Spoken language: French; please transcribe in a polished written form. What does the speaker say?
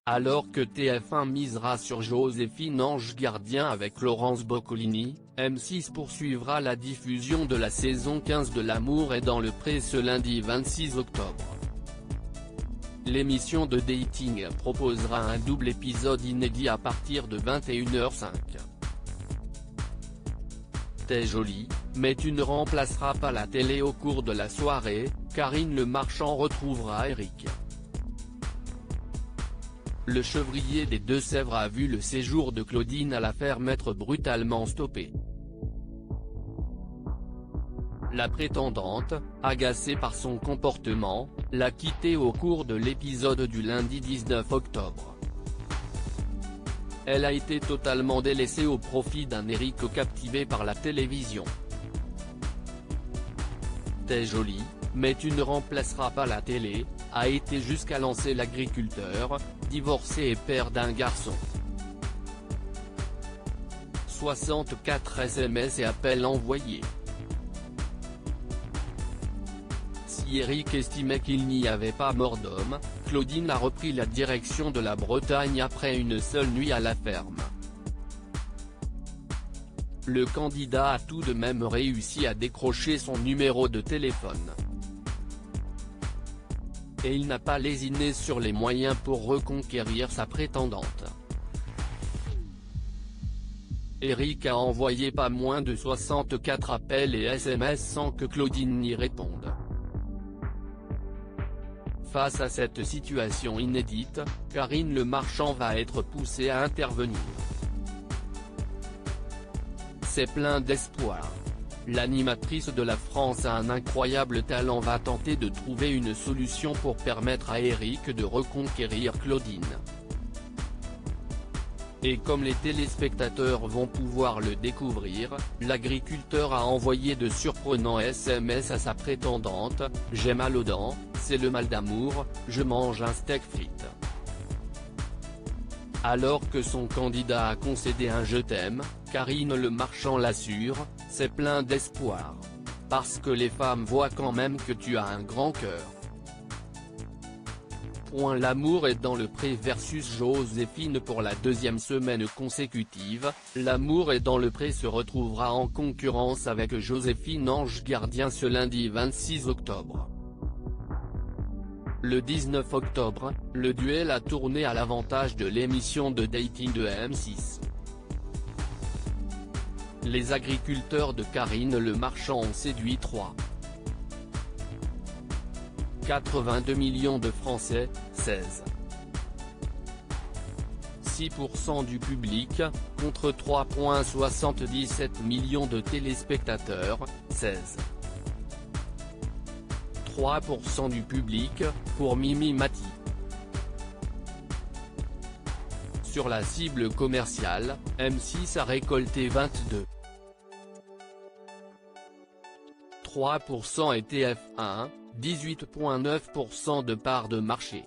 Alors que TF1 misera sur Joséphine Ange Gardien avec Laurence Boccolini, M6 poursuivra la diffusion de la saison 15 de L'amour est dans le pré ce lundi 26 octobre. L'émission de dating proposera un double épisode inédit à partir de 21h05. T'es jolie, mais tu ne remplaceras pas la télé au cours de la soirée, Karine Le Marchand retrouvera Eric. Le chevrier des Deux-Sèvres a vu le séjour de Claudine à la ferme être brutalement stoppé. La prétendante, agacée par son comportement, l'a quitté au cours de l'épisode du lundi 19 octobre. Elle a été totalement délaissée au profit d'un Eric captivé par la télévision. T'es jolie, mais tu ne remplaceras pas la télé, a été jusqu'à lancer l'agriculteur, divorcé et père d'un garçon. 64 SMS et appels envoyés. Si Eric estimait qu'il n'y avait pas mort d'homme, Claudine a repris la direction de la Bretagne après une seule nuit à la ferme. Le candidat a tout de même réussi à décrocher son numéro de téléphone. Et il n'a pas lésiné sur les moyens pour reconquérir sa prétendante. Eric a envoyé pas moins de 64 appels et SMS sans que Claudine n'y réponde. Face à cette situation inédite, Karine Le Marchand va être poussée à intervenir. C'est plein d'espoir. L'animatrice de la France a un incroyable talent, va tenter de trouver une solution pour permettre à Eric de reconquérir Claudine. Et comme les téléspectateurs vont pouvoir le découvrir, l'agriculteur a envoyé de surprenants SMS à sa prétendante: « J'ai mal aux dents, c'est le mal d'amour, je mange un steak frites ». Alors que son candidat a concédé un « je t'aime », Karine Le Marchand l'assure: « C'est plein d'espoir. Parce que les femmes voient quand même que tu as un grand cœur ». L'amour est dans le pré versus Joséphine. Pour la deuxième semaine consécutive, L'amour est dans le pré se retrouvera en concurrence avec Joséphine Ange Gardien ce lundi 26 octobre. Le 19 octobre, le duel a tourné à l'avantage de l'émission de dating de M6. Les agriculteurs de Karine Le Marchand ont séduit 3,82 millions de Français, 16,6% du public, contre 3,77 millions de téléspectateurs, 16,3% du public, pour Mimi Mati. Sur la cible commerciale, M6 a récolté 22,3% et TF1, 18,9% de part de marché.